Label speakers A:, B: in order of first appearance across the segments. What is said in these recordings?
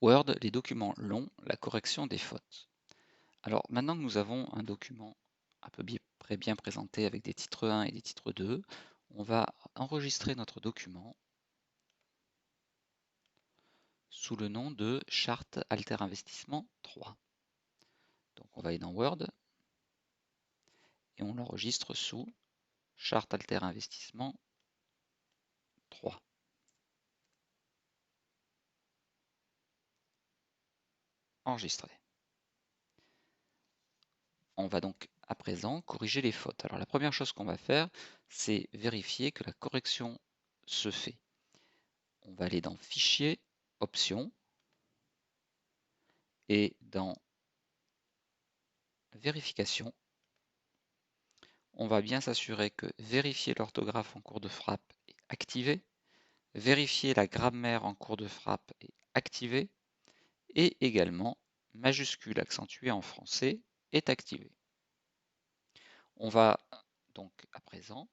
A: Word, les documents longs, la correction des fautes. Alors maintenant que nous avons un document un peu bien présenté avec des titres 1 et des titres 2, on va enregistrer notre document sous le nom de Charte Alter Investissement 3. Donc on va aller dans Word et on l'enregistre sous Charte Alter Investissement 3. Enregistré. On va donc à présent corriger les fautes. Alors la première chose qu'on va faire, c'est vérifier que la correction se fait. On va aller dans Fichier, Options, et dans Vérification, on va bien s'assurer que vérifier l'orthographe en cours de frappe est activé, vérifier la grammaire en cours de frappe est activé, et également majuscule accentuée en français est activé. On va donc à présent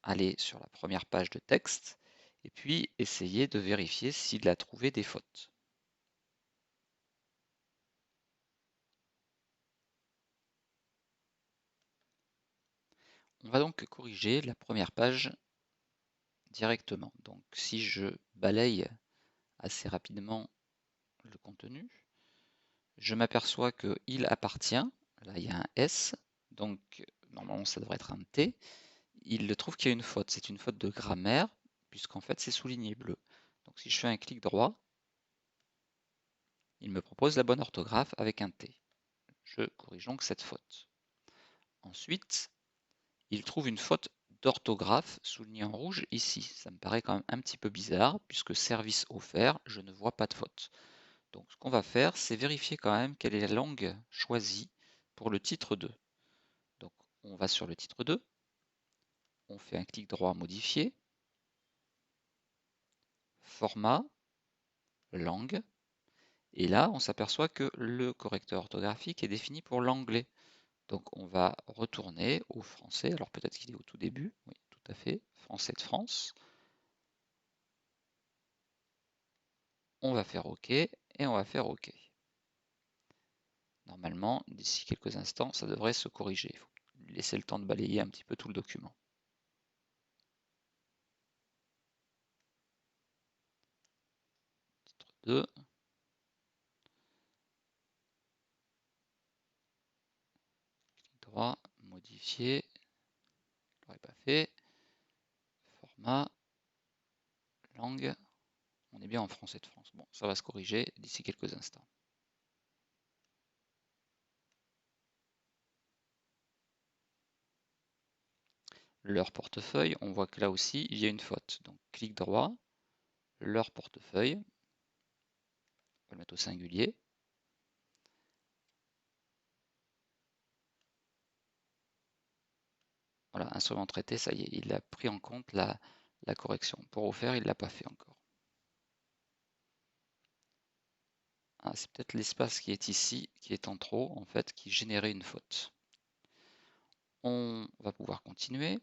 A: aller sur la première page de texte et puis essayer de vérifier s'il a trouvé des fautes. On va donc corriger la première page directement. Donc si je balaye assez rapidement le contenu, je m'aperçois qu'il appartient, là il y a un S, donc normalement ça devrait être un T, il trouve qu'il y a une faute, c'est une faute de grammaire, puisqu'en fait c'est souligné bleu. Donc si je fais un clic droit, il me propose la bonne orthographe avec un T. Je corrige donc cette faute. Ensuite, il trouve une faute d'orthographe soulignée en rouge ici. Ça me paraît quand même un petit peu bizarre, puisque service offert, je ne vois pas de faute. Donc ce qu'on va faire, c'est vérifier quand même quelle est la langue choisie pour le titre 2. Donc on va sur le titre 2, on fait un clic droit modifier, format, langue, et là on s'aperçoit que le correcteur orthographique est défini pour l'anglais. Donc on va retourner au français, alors peut-être qu'il est au tout début, oui tout à fait, français de France. On va faire OK et on va faire OK. Normalement, d'ici quelques instants, ça devrait se corriger. Il faut laisser le temps de balayer un petit peu tout le document. Titre 2. Clic droit, modifier. Je l'aurais pas fait. Format, langue. On est bien en français de France. Bon, ça va se corriger d'ici quelques instants. Leur portefeuille, on voit que là aussi, il y a une faute. Donc, clic droit, leur portefeuille. On va le mettre au singulier. Voilà, instrument traité, ça y est, il a pris en compte la correction. Pour refaire, il ne l'a pas fait encore. Ah, c'est peut-être l'espace qui est ici, qui est en trop, en fait, qui générait une faute. On va pouvoir continuer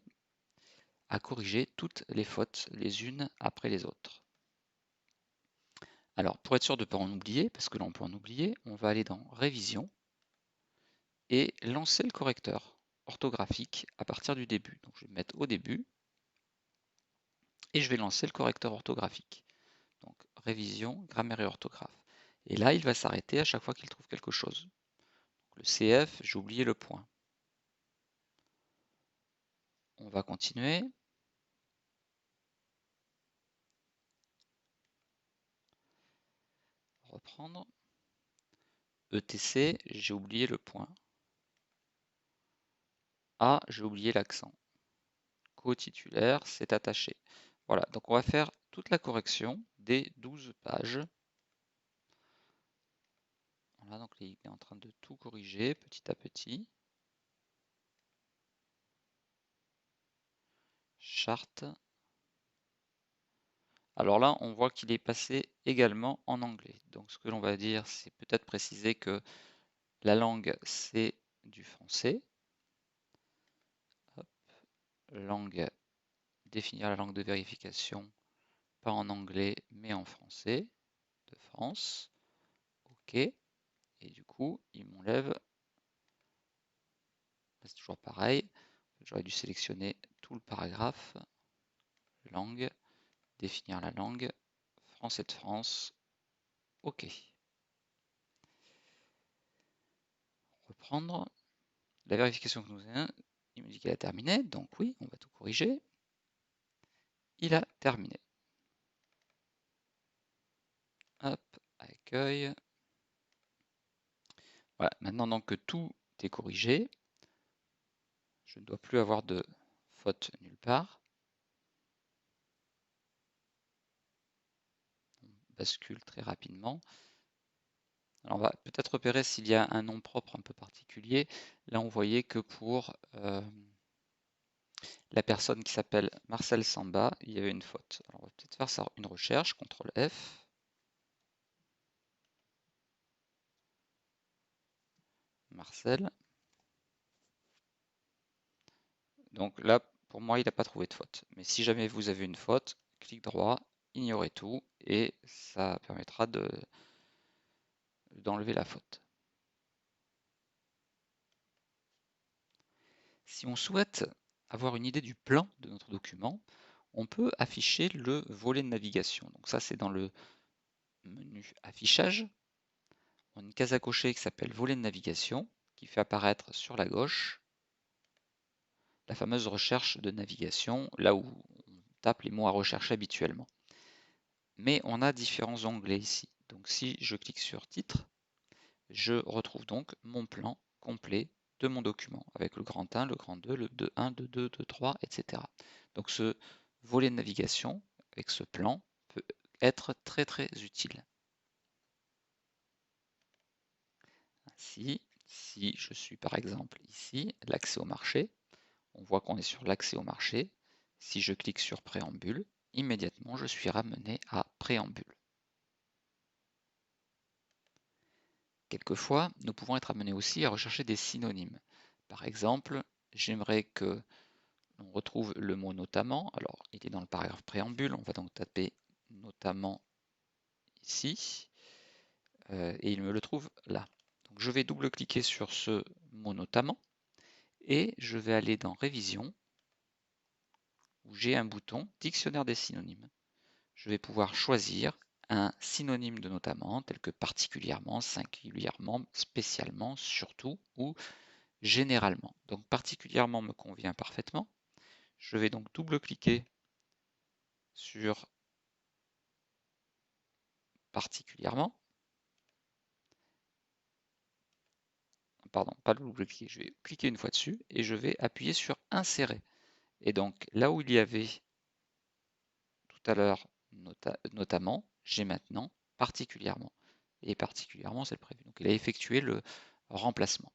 A: à corriger toutes les fautes les unes après les autres. Alors, pour être sûr de ne pas en oublier, parce que là on peut en oublier, on va aller dans Révision et lancer le correcteur orthographique à partir du début. Donc je vais me mettre au début et je vais lancer le correcteur orthographique. Donc Révision, grammaire et orthographe. Et là, il va s'arrêter à chaque fois qu'il trouve quelque chose. Donc, le CF, j'ai oublié le point. On va continuer. Reprendre. ETC, j'ai oublié le point. A, j'ai oublié l'accent. Co-titulaire, c'est attaché. Voilà, donc on va faire toute la correction des 12 pages. Voilà, donc il est en train de tout corriger petit à petit. Charte. Alors là, on voit qu'il est passé également en anglais. Donc ce que l'on va dire, c'est peut-être préciser que la langue, c'est du français. Hop. Langue, définir la langue de vérification, pas en anglais, mais en français. de France. OK. Et du coup, il m'enlève. C'est toujours pareil. J'aurais dû sélectionner tout le paragraphe. Langue. Définir la langue. Français de France. OK. Reprendre. La vérification que nous avons, il me dit qu'elle a terminé. Donc oui, on va tout corriger. Il a terminé. Hop, accueil. Voilà, maintenant donc que tout est corrigé, je ne dois plus avoir de faute nulle part. On bascule très rapidement. Alors on va peut-être repérer s'il y a un nom propre un peu particulier. Là, on voyait que pour la personne qui s'appelle Marcel Samba, il y avait une faute. Alors on va peut-être faire ça, une recherche, CTRL F. Marcel. Donc là, pour moi, il n'a pas trouvé de faute. Mais si jamais vous avez une faute, clic droit, ignorez tout, et ça permettra d'enlever la faute. Si on souhaite avoir une idée du plan de notre document, on peut afficher le volet de navigation. Donc ça, c'est dans le menu affichage. On a une case à cocher qui s'appelle volet de navigation, qui fait apparaître sur la gauche la fameuse recherche de navigation, là où on tape les mots à rechercher habituellement. Mais on a différents onglets ici. Donc si je clique sur titre, je retrouve donc mon plan complet de mon document, avec le grand 1, le grand 2, le 2.1, 2.2, 2.3, etc. Donc ce volet de navigation, avec ce plan, peut être très très utile. Ainsi, si je suis par exemple ici, l'accès au marché, on voit qu'on est sur l'accès au marché. Si je clique sur préambule, immédiatement je suis ramené à préambule. Quelquefois, nous pouvons être amenés aussi à rechercher des synonymes. Par exemple, j'aimerais que on retrouve le mot notamment. Alors, il est dans le paragraphe préambule. On va donc taper notamment ici. Et il me le trouve là. Donc, je vais double-cliquer sur ce mot notamment. Et je vais aller dans Révision, où j'ai un bouton Dictionnaire des synonymes. Je vais pouvoir choisir un synonyme de notamment, tel que particulièrement, singulièrement, spécialement, surtout ou généralement. Donc particulièrement me convient parfaitement. Je vais donc double-cliquer sur particulièrement. Pardon, pas double-cliquer, je vais cliquer une fois dessus et je vais appuyer sur insérer. Et donc là où il y avait tout à l'heure notamment, j'ai maintenant particulièrement. Et particulièrement, c'est le prévu. Donc il a effectué le remplacement.